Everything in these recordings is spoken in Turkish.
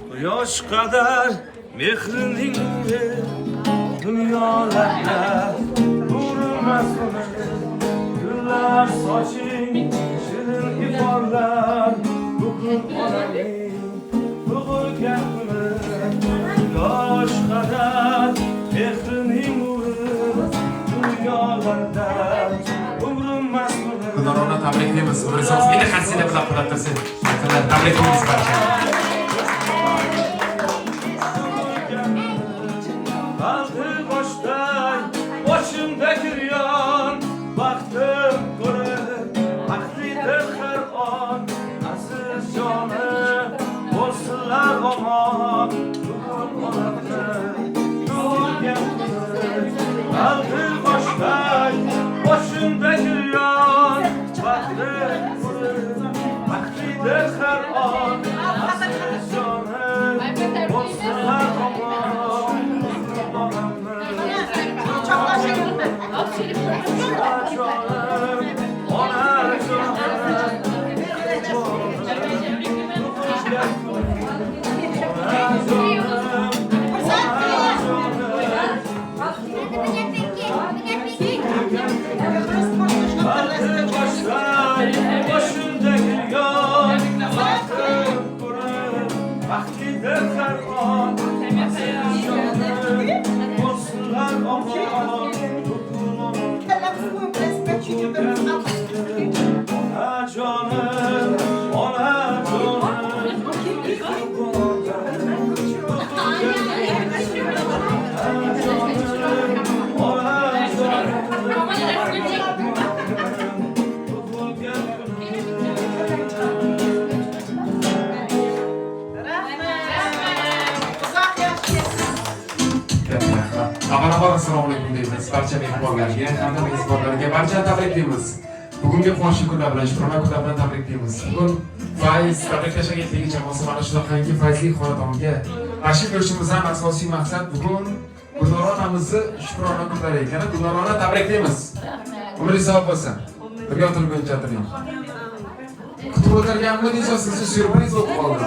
Quyosh qadar mehrining nuri dunyolarda ko'rinmas uni. Gullar soching shirin iforlar bugun onamning tug'ilgan kuni. Quyosh qadar mehrining nuri dunyolarda ko'rinmas uni. Gulnorani tabriklaymiz. O'zingiz meni qarsini bilan qo'llatirsin. Tabriklaymiz barchani. Başımda giryan, baktım görüp, aklidir her an, aziz canım, olsunlar aman, durum olanı, durgen kırık, aldı başlar, başımda giryan, baktım görüp, aklidir her an, aziz canım, olsunlar aman, durum olanı. Assalomualaikum deymiz. Barcha mehmonlarga, hamda mezbonlarga barchani tabriklaymiz. Bugungi quvonchli kunlar bilan, shukrona kunlar bilan tabriklaymiz. Bugun Fayz tabriklash agentligi jamoasi mana shunaqangi fayzli xonadonga tashrif buyurishimizdan asosiy maqsad bugun Gulnora onamizni shukrona kunlari ekan. Gulnorani tabriklaymiz. Umringiz sog' bo'lsin. Birga o'tirguncha o'tiring. Kutib o'tirganmidingiz, sizni syurpriz bo'lib qoldi.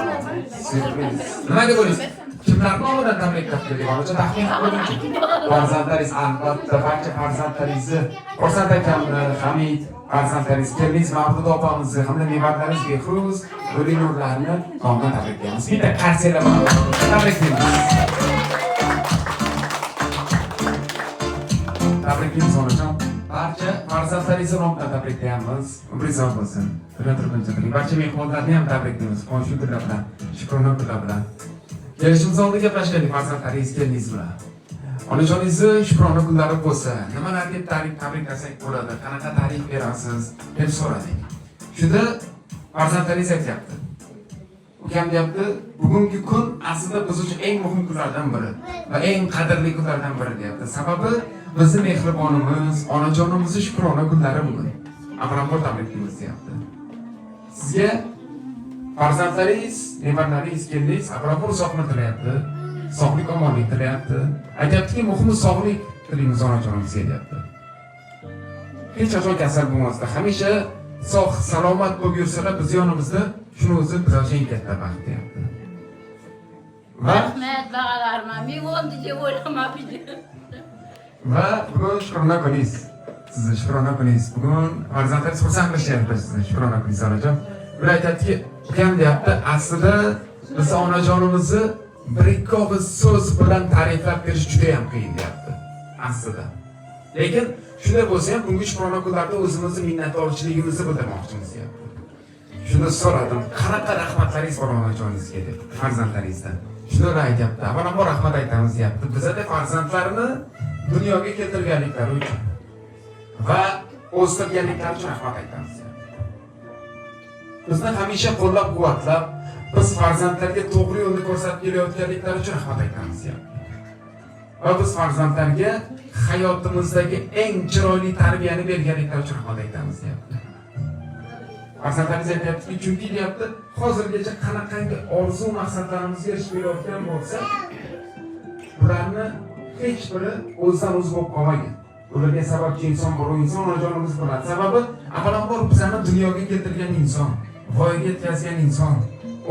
Syurpriz. Nimaga bo'laysiz? Kimlarni nomidan tabriklab keldik? Hozircha taxmin qiling. Farzandlaringiz, albatta barcha farzandlaringizni, Xursand akamni, Hamid, farzandlaringiz, keliniz Mavlud opamizni, hamda nevaralaringiz Behruz, G'ulinurlarni nomidan tabriklaymiz. Bitta qarsiyalar bilan tabriklaymiz. Tabriklaymiz onajon. Barcha farzandlaringizni nomidan tabriklaymiz. Umringiz uzoq bo'lsin. Barcha mehmonlarni ham tabriklaymiz. Quvonchli kunlar bilan, shukrona kunlar bilan. Kelishimiz oldiga gaplashgandik farzandlaringiz, keliniz bilan. Onajoningizni shukrona kunlari bo'lsa, nimalarga tabriklasak bo'ladi, qanaqa ta'rif berasiz deb so'radik. Shunda farzandlaringiz aytyapti. Ukam deyapti, bugungi kun aslida biz uchun eng muhim kunlardan biri va eng qadrli kunlardan biri deyapti. Sababi bizning mehribonimiz, onajonimizning shukrona kunlari bugun. Avvalambor tabriklaymiz deyapti. Sizga farzandlaringiz, nevaralaringiz, keliniz avvalambor uzoqni tilayapti. Sog'lik, omonlik tilayapti. Aytayaptiki, muhimi sog'lik tilaymiz onajonimizga deyapti. Hech qachon kasal bo'lmasdi. Hamisha sog', salomat bo'lib yursalar biz yonimizda, shuni o'zi biz uchun eng katta baxt deyapti. Rahmat bag'alarma, men o'ldi deb o'ylamabdim. Va bugun shukrona kuningiz. Sizni shukrona kuningiz. Bugun farzandlaringiz xursand qilishyapti sizni shukrona kuningiz onajon. Ular aytadiki, ukam deyapti, aslida biz onajonimizni bir-ikki og'iz so'z bilan ta'riflab berish juda ham qiyin deyapti. Aslida. Lekin shunday bo'lsa ham bunga shukrona kunlarda o'zimizni minnatdorchiligimizni bildirmoqchimiz deyapti. Shunda so'radim, qanaqa rahmatlaringiz bor onajoningizga deb, farzandlaringizdan. Shunda ular aytayapti, avvalambor rahmat aytamiz deyapti. Bizda farzandlarni dunyoga keltirganliklari uchun va o'stirganliklari uchun rahmat aytamiz. Bizni hamisha qo'llab-quvvatlab, biz farzandlarga to'g'ri yo'lni ko'rsatib kelayotganliklari uchun rahmat aytamiz deyapti. Va biz farzandlarga hayotimizdagi eng chiroyli tarbiyani berganliklari uchun rahmat aytamiz deyapti. Farzandlaringiz aytayaptiki, chunki deyapti, hozirgacha qanaqangi orzu maqsadlarimizga erishib kelayotgan bo'lsa, ularni hech biri o'zidan o'zi bo'lib qolmagan. ularga sababchi inson bor, inson onajonimiz bo'ladi. Sababi avvalambor bizani dunyoga keltirgan inson, voyaga yetkazgan inson,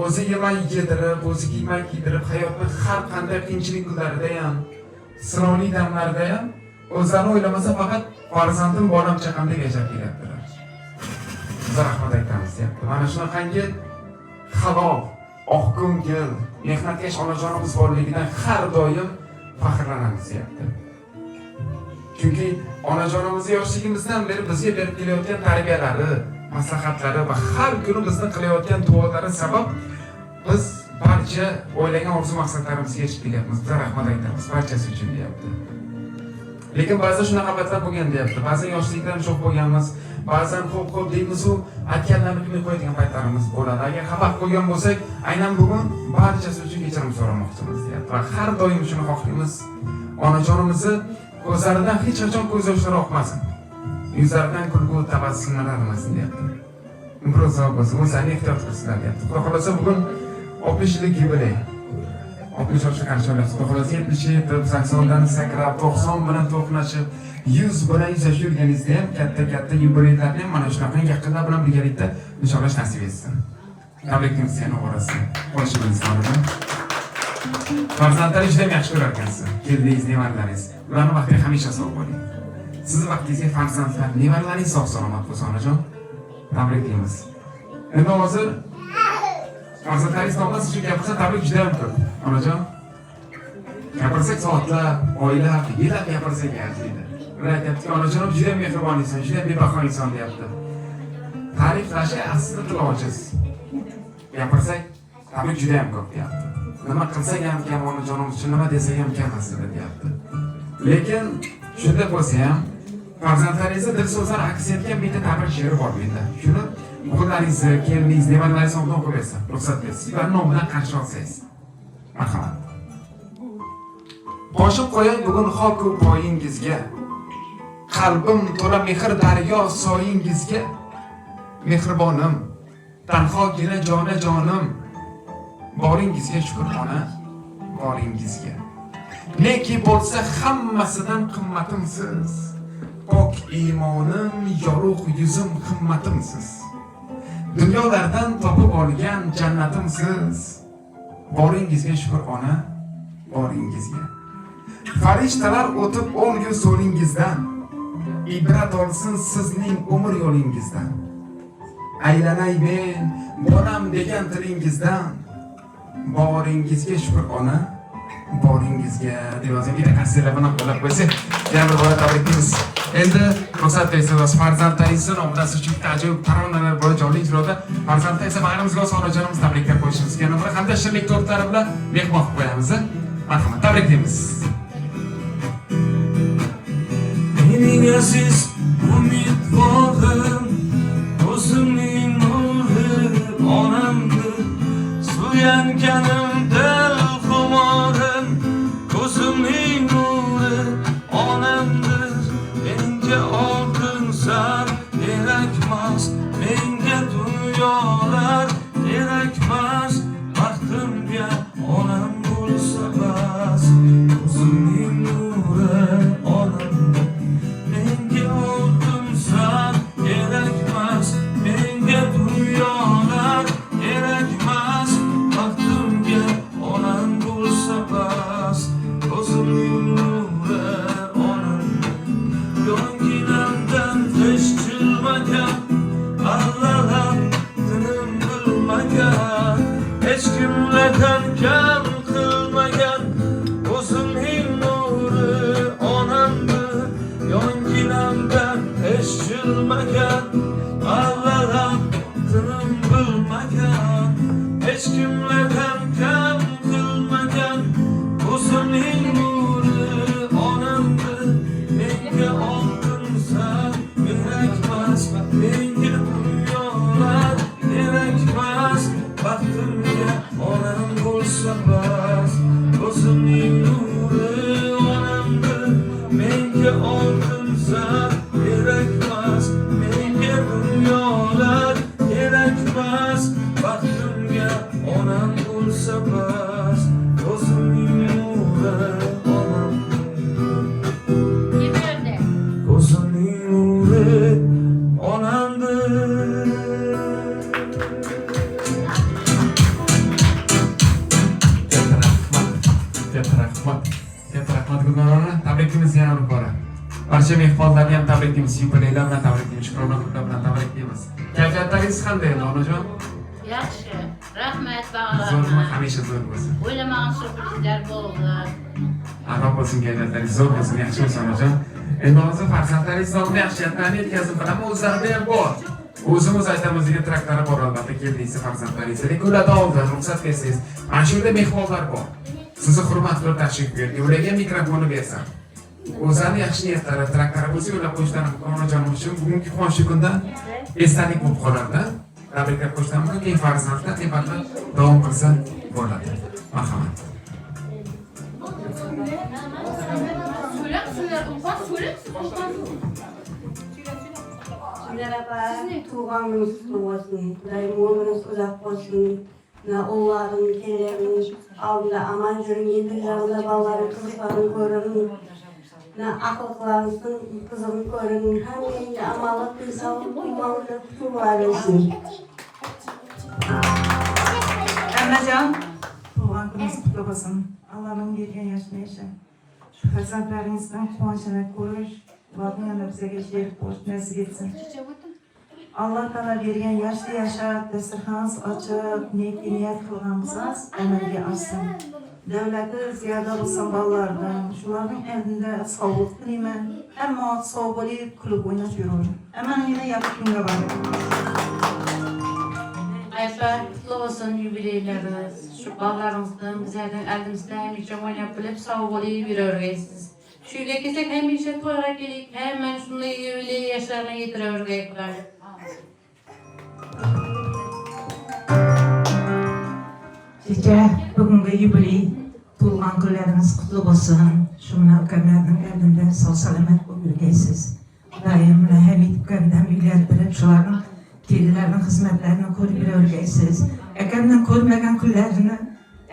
o'zi yemay yedirib, o'zi kiymay kiydirib, hayotni har qanday qiyinchilik kunlarida ham, sinovli damlarda ham o'zlarini o'ylamasa faqat farzandim, bolam, chaqamdek yashab kelyaptilar. Biz rahmat aytamiz deyapti. Mana shunaqangi halol, oqko'ngil, mehnatkash onajonimiz borligidan har doim faxrlanamiz deyapti. Chunki onajonimizni yoshligimizdan beri bizga berib kelayotgan tarbiyalari, maslahatlari va har kuni bizni qilayotgan duolari sabab biz barcha o'ylagan orzu maqsadlarimizga yetib kelyapmiz. Biz rahmat aytamiz barchasi uchun deyapti. Lekin ba'zan shunaqa vaqtlar bo'lgan deyapti. Ba'zan yoshlikdan sho'x bo'lganmiz, ba'zan xo'p deymiz-u, aytganlarni qilmay qo'yadigan paytlarimiz bo'ladi. Agar xafa qilgan bo'lsak, aynan bugun barchasi uchun kechirim so'ramoqchimiz deyapti. Va har doim shuni xohlaymiz. Onajonimizni ko'zlaridan hech qachon ko'z yoshlari oqmasin. Yuzlaridan kulgu tabassumlar arimasin deyapti. Biroz bo'lsa, o'zlarini ehtiyot qilsinlar deyapti. Xudo xolasa bugun 60 yillik yubiley. 60 yoshga qarshilashib, xudo xolasa 70 yetib, 80dan sakrab, 90 bilan to'qnashib, 100 bilan yashab yurganingizda ham katta yubileylarni ham mana shunaqa yaqinlar bilan birgalikda nishonlash nasib etsin. Tabriklaymiz yana orasida. Qo'shimingizdan. Farzandlaringizni juda yaxshi ko'rar ekansiz. Keldingiz, nevaralaringiz. Ularning vaqtiga hamisha sog' bo'ling. Siz vaqtingizga farzandlar, nevaralaringiz sog'-salomat bo'lsin, onajon. Tabriklaymiz. Endi hozir farzandlaringiz nomidan siz gapirsa tabrik juda ham ko'p. Onajon. Gapirsak soatlab, oylab, yillab gapirsak arziydi. Ular aytibdi, onajon juda ham mehribon inson, juda ham bebaho inson deyapti. Ta'riflashi aslida til ojiz. Gapirsak tabrik juda ham ko'p deyapti. Nima qilsak ham kam, onajonimiz uchun nima desak ham kam aslida deyapti. Lekin shunda bo'lsa ham farzandlaringizni dil so'zlar aks etgan bitta tabrik she'ri bor menda. Shuni o'g'illaringizni, keliningizni, nevaralaringizni oldin o'qib bersa, ruxsat bersiz. Ularning nomidan qarshi olsangiz. Marhamat. Boshim qo'yay bugun xalq poyingizga. Qalbim to'la mehr daryo soyingizga. Mehribonim, tanhogina jonim. Boringizga shukr ona, boringizga. Neki bo'lsa hammasidan qimmatimsiz. Pok iymonim, yorug' yuzim himmatimsiz. Dunyolardan topib olgan jannatimsiz. Boringizga shukr ona, boringizga. Farishtalar o'tib olgu so'lingizdan. Ibrat olsin sizning umr yo'lingizdan. Aylanay men bolam degan tilingizdan. Boringizga shukr ona, boringizga deyozim. Bitta qasirlar bilan qo'llab qo'ysak, yana bir bora tabriklaymiz. Endi ruxsat bersangiz, farzandlaringizni nomidan siz uchun ajoyib taronalar bo'la jonli ijroda farzandlaringiz bag'rimizga onajonimiz tabriklab qo'yishimiz kerak. Buni hamda shirinlik tortlari bilan mehmon qilib qo'yamiz. Marhamat, tabriklaymiz. Mening aziz umidvorim, ko'zimning nuri onamdir. Suyanganim dil xumorim, ko'zimning nuri onamdir. Menga oltin zar kerakmas, menga dunyolar kerakmas. Baxtimga onam bo'lsa bas, ko'zimning nuri onamdir. Menga oltin zar kerakmas, menga dunyolar kerakmas. Baxtimga onam bo'lsa bas, ko'zimning nuri onamdir. Yonginamdan hech jilmagan, allalar tinim bilmagan, hech kimlardan kam qilmagan. Ko'zimning nuri onamdir. Yonginamdan hech jilmagan, allalar tinim bilmagan, hech kimlardan kam qilmagan. Ko'zimning nuri onamdir. Menga oltin zar kerakmas, menga dunyolar kerakmas. Baxtimga onam bo'lsa bas, ko'zimning nuri onamdir. Menga oltin zar kerakmas, menga dunyolar kerakmas. Barcha mehmonlarni ham tabriklaymiz. Yubileylar bilan tabriklaymiz. Shukrona kunlar bilan tabriklaymiz. Kayfiyatlaringiz qanday endi onajon? Yaxshi. Rahmat Zo'rmi? bag'alarman. Hamisha zo'r bo'lsin. O'ylamagan sürprizlar bo'ldi. Aro bo'lsin, kayfiyatlaringiz zo'r bo'lsin, yaxshi bo'lsin onajon. Endi hozir farzandlaringiz oldida yaxshiyatlarni yetkazib bilaman, o'zlarida ham bor. O'zimiz aytamiz, degan traktori bor albatta, keldingiz farzandlaringiz. Lekin ulardan oldin ruxsat bersangiz, mana shu yerda mehmonlar bor. Sizni hurmat qilib tashrif buyuring. Ularga mikrofonni bersam. O'zlari yaxshi niyatlari, traktori bo'lsa yo'lab qo'yishdan onajonim uchun bugungi quvonchli kundan esdalik bo'lib qoladi. Tabriklar qo'yishdan keyin farzandlar tepada davom qilsa bo'ladi. Marhamat. Merhaba, tuğanınız kutlu olsun. Dayımınız uzak olsun. Oğulların, kendilerinin aldığında aman жүрün, yedir жағында балаларын, қызықтарын көрін. Ақылқыларыңыздың қызығын көрін. Həməyində амалық, денсаулық, иманлық, tuğlar olsun. Annacan, tuğan gününüz kutlu olsun. Allah'ın bergen yaşını yaşa. Şu farzandlarinizden kuvonchini ko'rish, Allohning yana bizga sherik bo'lish nasib etsin. Allah Taala bergan yoshni yashab, dasturxoningiz ochib, nek niyat qilgan bo'lsangiz, amalga oshsin. Davlati ziyoda bo'lsin bolalardan, shularning eldida sog'lik tilayman. Hamma sog' bo'lib, kulib o'ynab yuraver. Aman yana yaxshi kunga boradi. Ayfa kutlu olsun yubileyleriniz. Şu ballarımızdan, bizlerden elimizden hemşe oynayıp bilip sağ olayı bir örgeysiz. Şöyle kesek hemşe toyarak gelip hemen şunu yubiley yaşlarına getire örgey kılarız. Sizce bugünkü yubiley tuğan günleriniz kutlu olsun. Şu münakamelerinin eldinde sağ salamet bu ülkesiz. Daimle hem itkenden bilgiler bilip şuların kedilerinin hizmetlerini korup örgeysiz. Ekerinin korumayan küllerini,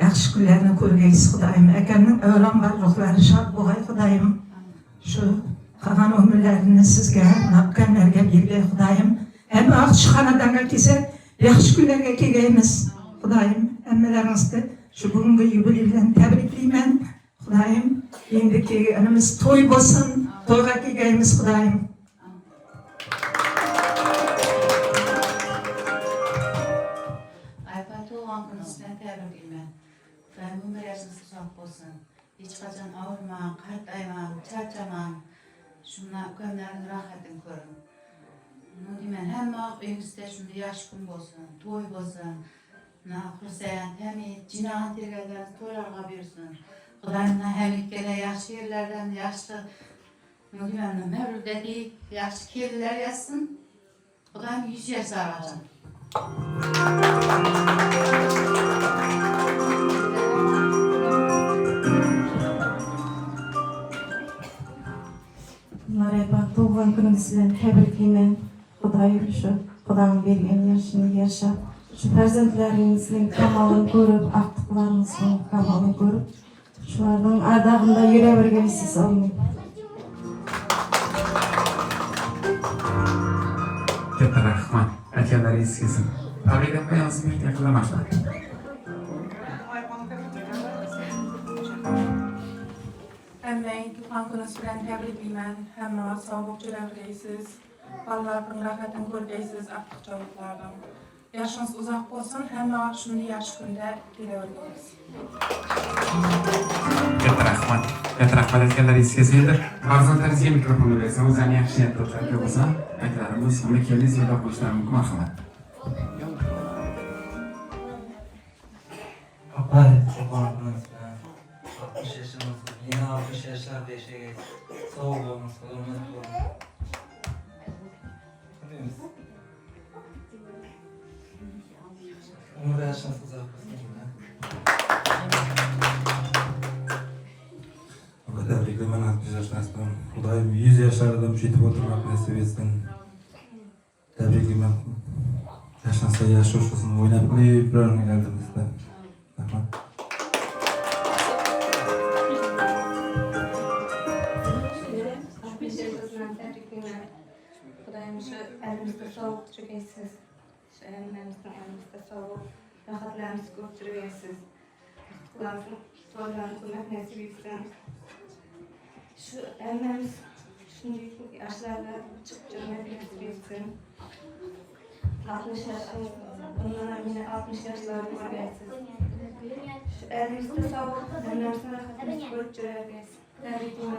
yaxshi kunlarni ko'rgaysiz Xudoyim. Akamning o'g'lim bor, ruhlari shod bo'lg'ay Xudoyim. Shu qolgan umrlarini sizga, naqkanlarga bergay Xudoyim. Hamma yaxshi xonadonga kelsak, yaxshi kunlarga kelgaymiz Xudoyim. Hammalaringizni shu bugungi yubileydan tabriklayman Xudoyim. Endi kelganimiz to'y bo'lsin, to'yga kelgaymiz Xudoyim. Tuğan gününden təbrikliyəm. Rəhmə mərəsiniz uzaq olsun. Heç qaçan ağırman, qaytayman, çarçaman. Şuna gömlərin rahatını görün. Bunu demən, həmmə evimizdə şunda yaş gün olsun, toy olsun. Xürsəyən, həmid, cinahan tergəldən toylarına versin. Xudayımdan həmid gələ yaxşı yerlərdən, yaxşı məvrüldədi, yaxşı kelilər yazsın. Xudayım 100 yaş ağacın. Merhaba, doğum gününüzden tebrikleyin. Xudayım şu Xudanın bergen yaşını yaşap, şu farzandlarinizning kamalını görüp, aktıklarınızın kamalını görüp, şularning ardağında yuravergaysiz amin. Katta rahmat. Aytganlaringiz kelsin. Tabriklab qo'yamizmi? Yaqinlamoqda. Hammayni tuğan gününüz bilan tabriklayman. Hamma sog'lik jo'ragaysiz. Ballarning rohatini ko'rgaysiz, aqtiqcholiklardan. Yaşınız uzaq bo'lsin, hamma shunday yaxshi kunda kelaveramiz. Katta rahmat. Katta rahmat aytganlaringiz kelsin. Endi farzandlaringizga mikrofonni bersam, o'zlarini yaxshi niyatda o'tirib bo'lsa, aytlarimiz, uni keldingiz yo'lab qo'yishlar mumkin. Marhamat. Papa, çobanımız ben 60 yaşımız, yine 60 yaşlarda yaşayacağız. Sağ olun, selamet olun. Biliyor musun? Umurda yaşınız uzak olsun. Baba tebriklayman 60 yaşlardan. Xudoyim 100 yaşlardan yetib o'tirmoq nasib etsin. Tebriklayman. Yaşlansa yaxshi o'shasin, o'ynab kulib yurarman oldimizda. Rahmat. Xudayim şu elimizde soğuk çökeysiz. Şu elimizde soğuk. Rahatlarımızı götürüyorsunuz. Toylarınızı nasip etsin. Şu ellerimiz Şimdiki yaşlarda çıkıp görmek nasip etsin. 60 yaşım, bundan yine 60 yaşlarını görüyorsunuz. Şu elimizde sağlık, bundan sonra hepimiz görüp görüyoruz. Tebrikler.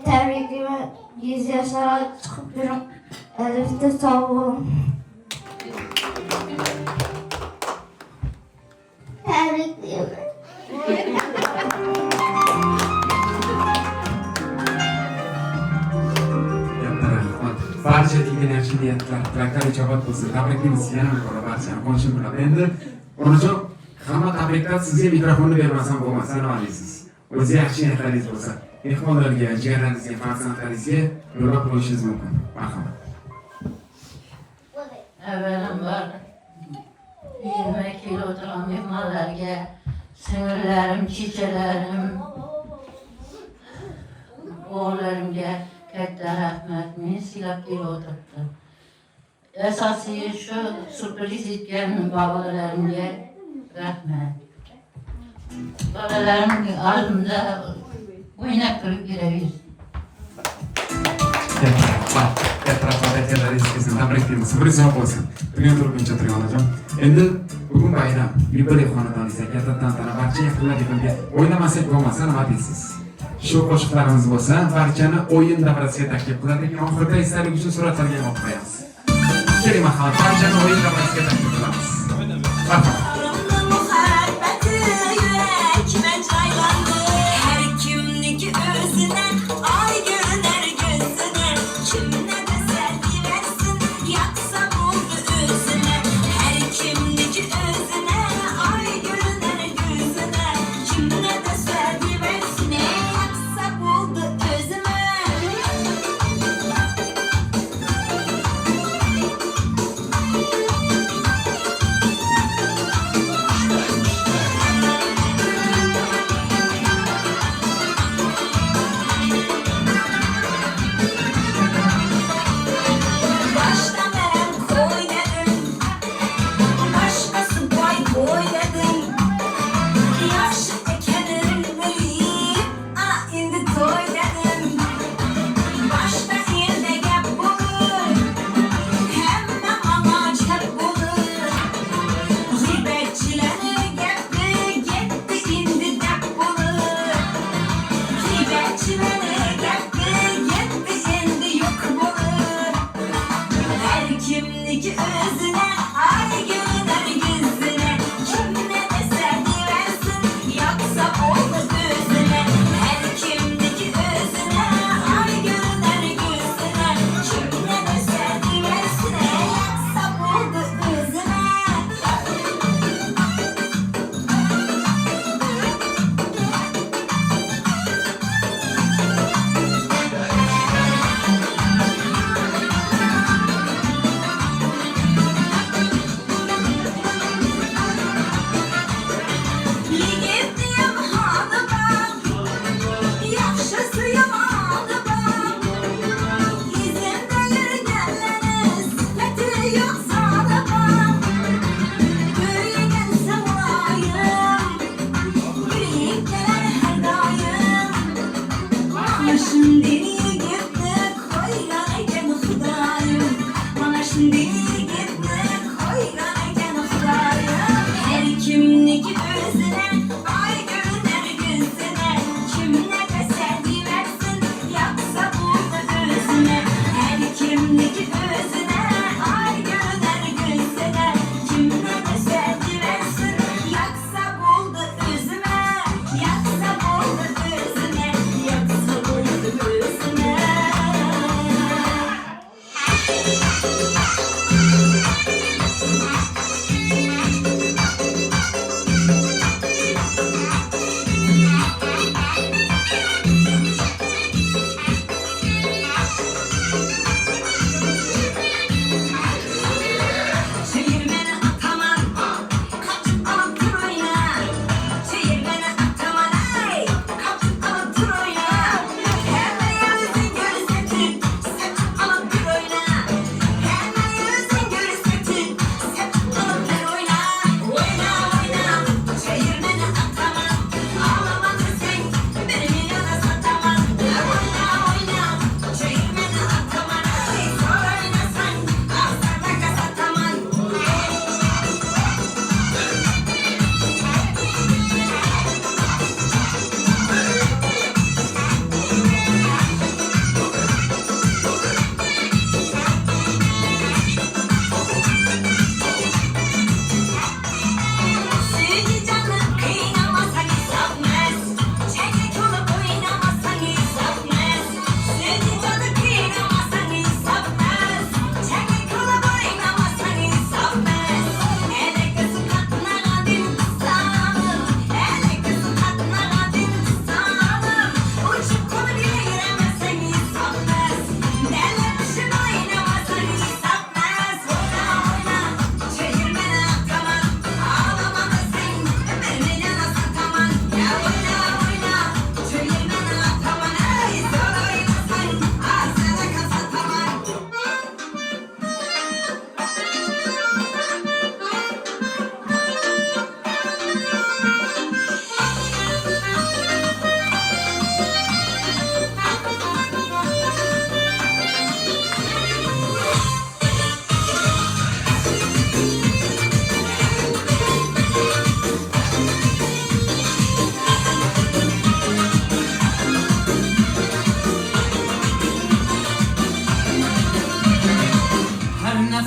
Tebrikler. 100 yaşlara çıkıp durun. Elimizde sağ olun. Tebrikler. Barcha degan yaxshi niyatlar, tilaklar ijobat bo'lsin. Tabriklaymiz yana bir bora barchani qo'shim bilan. Endi onajon, hamma tabriklar sizga mikrofonni bermasam bo'lmasa, nima deysiz? O'zi yaxshi niyatlaringiz bo'lsa, mehmonlarga, jigarlaringizga, farzandlaringizga yo'lab qo'yishingiz mumkin. Marhamat. Avvalambor uyimga kelib o'tirgan mehmonlarga, sing'illarim, chechalarim, o'g'illarimga katta rahmat. Meni silab kelib o'tiribdi. Asosiy shu surpriz etgan bolalarimga rahmat. Bolalarim oldimda o'ynab kulib yuraversin. Tabriklaymiz. Bir sog' bo'lsin. Dunyo turguncha turing onajon. Endi bugun bayram, yubiley xonadoningizda katta tantana, barcha yaqinlar yig'ilgan. O'ynamasak bo'lmasa, nima deysiz? Shu qo'shiqlarimiz bo'lsa, barchani o'yin davrasiga taklif qiladigan oxirida istalik uchun suratlarga olib qo'yamiz. Keling, marhamat, barchani o'yin davrasiga taklif qilamiz. Marhamat.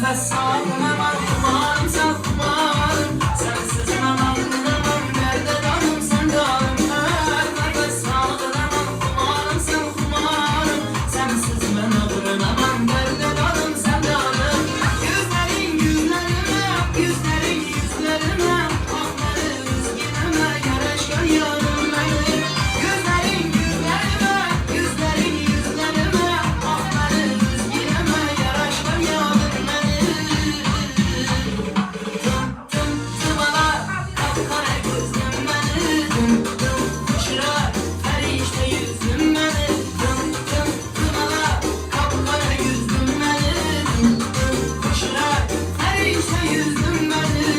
nefes alınamam kumarım sen kumarım sensiz ben alınamam nerede dalım sen dalım her nefes alınamam kumarım sen kumarım sensiz ben alınamam nerede dalım sen dalım yüzlerin yüzlerime yüzlerin yüzlerime akları üzgünüme yaraşkan yarım benim yüzlerin yüzlerime yüzlerin yüzlerime akları üzgünüme yaraşkan yarım benim tımalar kapkara gözlüm beni kuşlar ferişte yüzüm beni tımalar kapkara gözlüm beni kuşlar ferişte yüzüm beni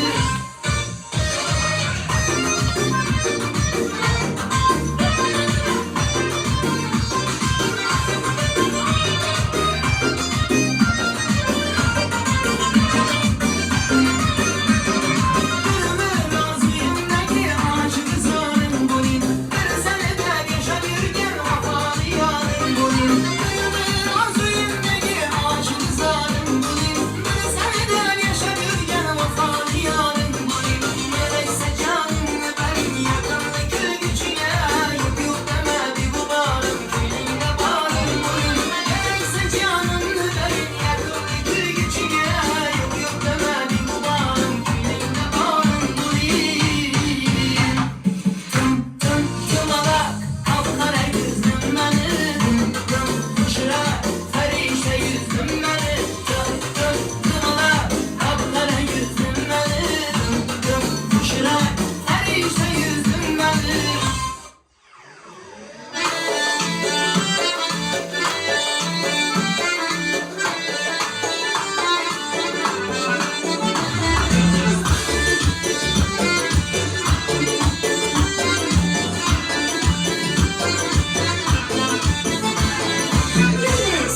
Gözümün ağzındaki acı kızarım bunun bir sene de yaşanırken vafalı yarım bunun Gözümün ağzındaki acı kızarım bunun bir sene de yaşanırken vafalı yarım bunun Gerekse canım benim yakınlık gücüne yok yok deme bir bu bağrım külünde bağrım bunun Gerekse canım benim yakınlık gücüne yok yok deme bir bu bağrım külünde bağrım bunun Tımalak kapkara gözlüm beni kuşlar ferişte yüzüm beni Tımalak kapkara gözlüm beni kuşlar ferişte yüzüm beni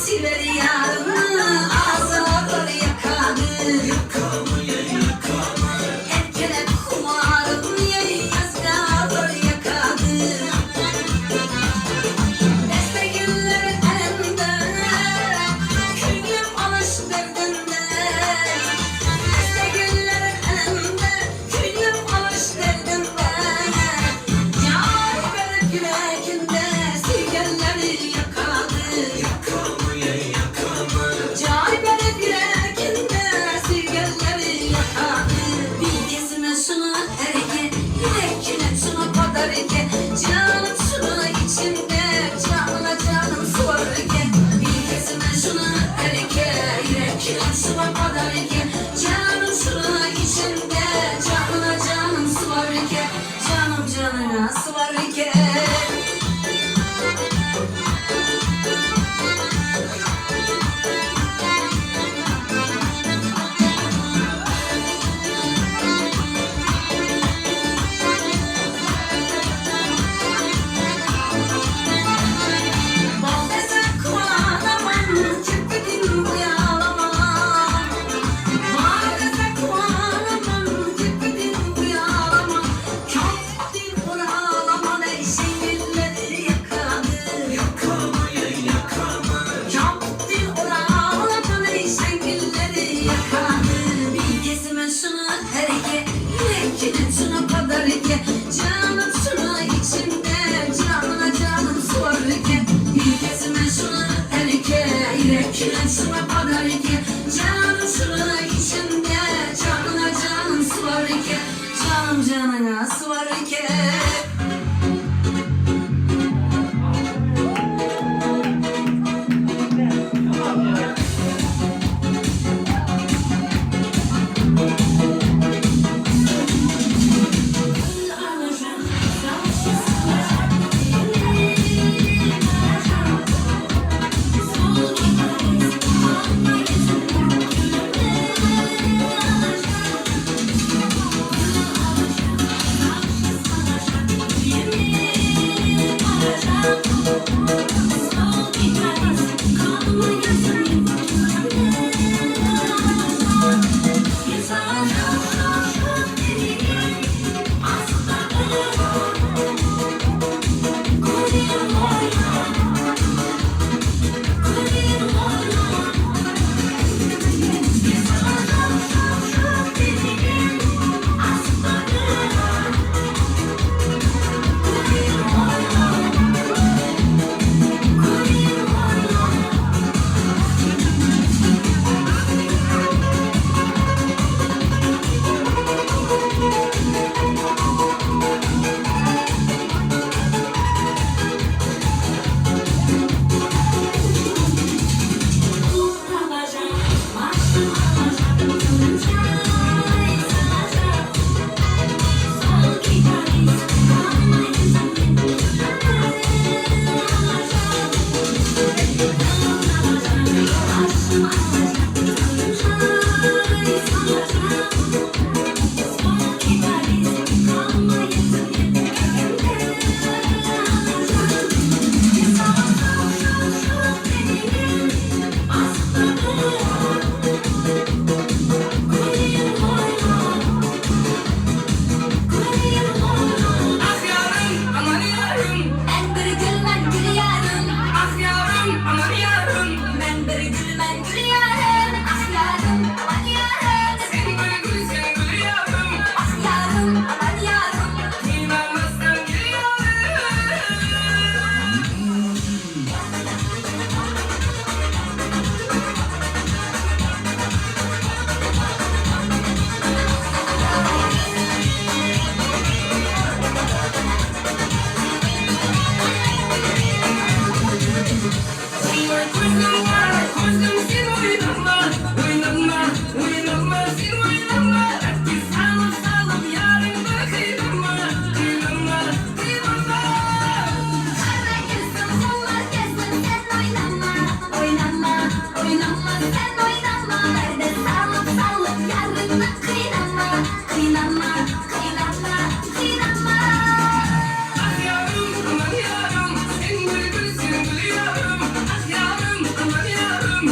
Siler yarımı ağzına doğru yakadı Erkele kumarım yazına doğru yakadı Beste günler elimde Küllüm alış derdinde Beste günler elimde Küllüm alış derdinde Yar verip yüreğinde Sigerleri yakadı Cay verip yüreğinde Sigerleri yakadı Bir kesime şunu erke Yürekine şunu kadar eke Canım şunu içimde Canına canım suvar eke Bir kesime şunu erke Yürekine şunu kadar eke Canım şunu içimde Canına canım suvar eke Canım canına suvar eke Bal desek kulağınaman, kirpidin uyalaman. Bal desek kulağınaman, kirpidin uyalaman. Köptin uyalaman, ey şengilleri yakadı. Köptin uyalaman, ey şengilleri yakadı. Bir kesime şunu erke, yürekine şunu kadar eke. Canım şunu içimde, canına canım suvar eke. Bir kesime şunu erke, yürekine şunu kadar eke. Canım şunu içimde, canına canım suvar eke. Canım canına suvar eke. Gözüm var, gözüm sen oynama, oynama, oynama, sen oynama. Rakı salıp salıp yarınma kıynama, kıynama, kıynama. Kara gözüm kollar gözüm sen oynama oynama oynama sen oynama nerede sallıp sallıp yarına kıynama kıynama kıynama kıynama Ah yarım, aman yarım, sen bülbülsün gül yarım. Ah yarım, aman yarım,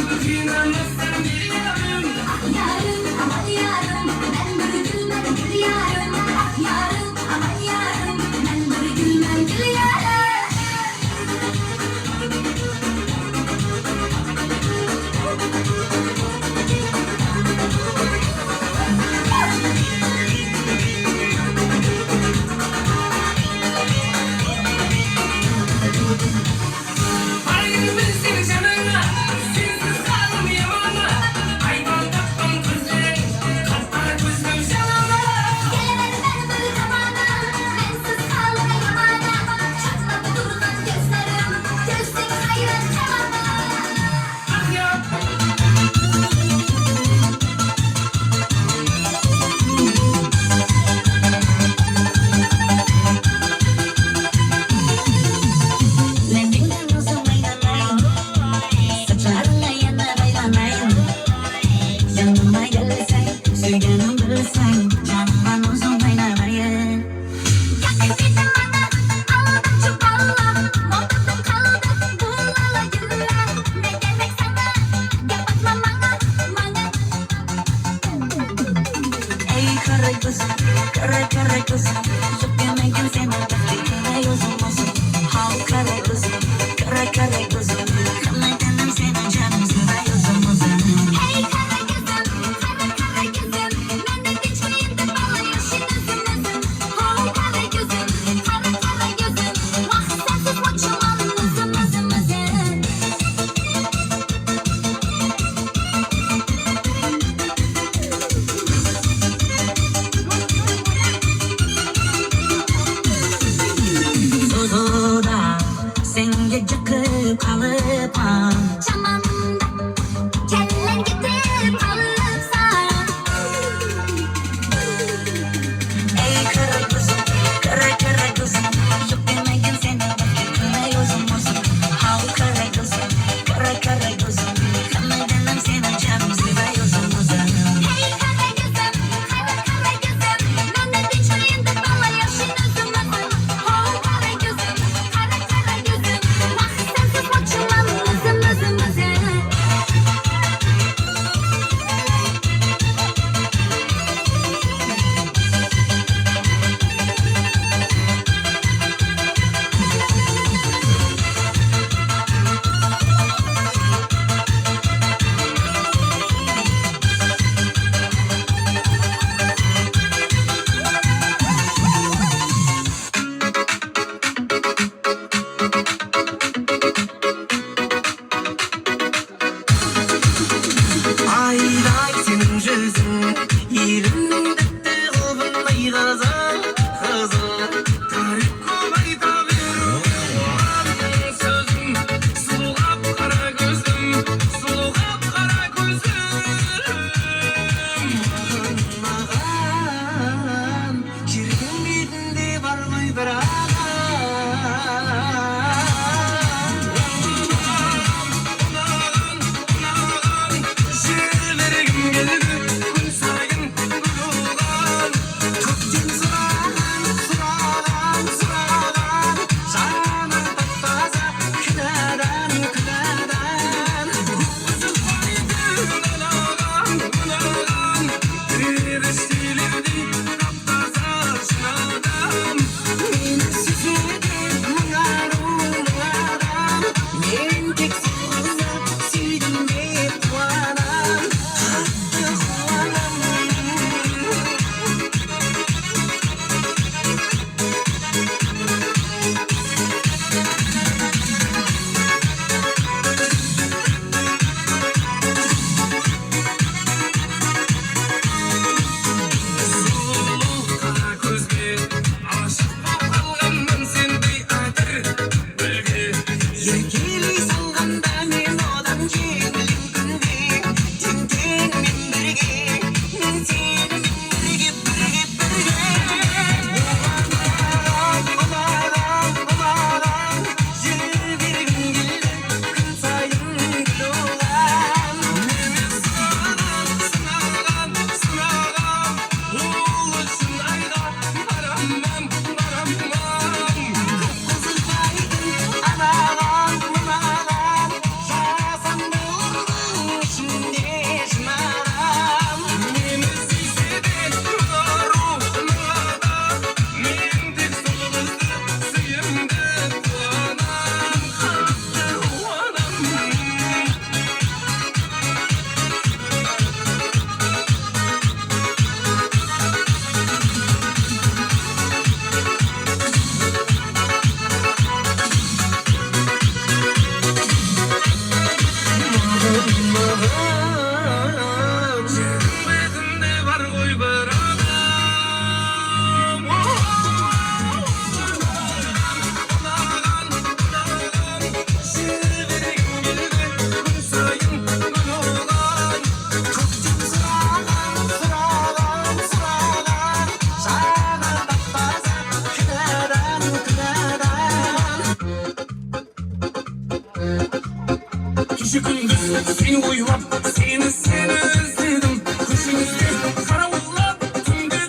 Seni oylap, seni özledim. Kuşunuzda karavullap, tümde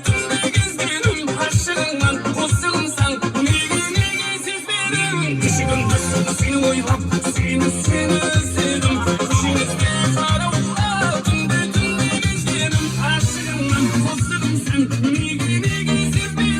gezdim. Aşığımdan bozulmsan, nege siz benim. Işığın düştü, seni oylap, seni özledim. Kuşunuzda karavullap, tümde gezdim. Aşığımdan bozulmsan, nege siz benim.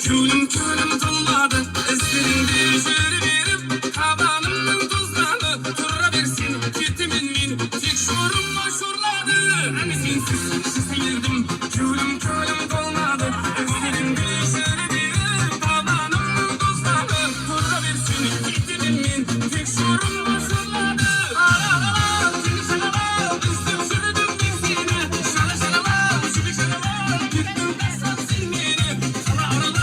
Külüm dolmadı, eslerinde şöyle verip kabanımın tuzladı, turra versin kitimin min, tek şurum boşurladı. Hani sensiz şişirdim, külüm dolmadı, eslerinde şöyle verip kabanımın tuzladı, turra versin kitimin min, tek şurum boşurladı. Arala, seni şalala, üstüm sürdüm ben seni, şala şalala, şübük şalala, gittim kasap sen beni, şala arala.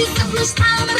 She's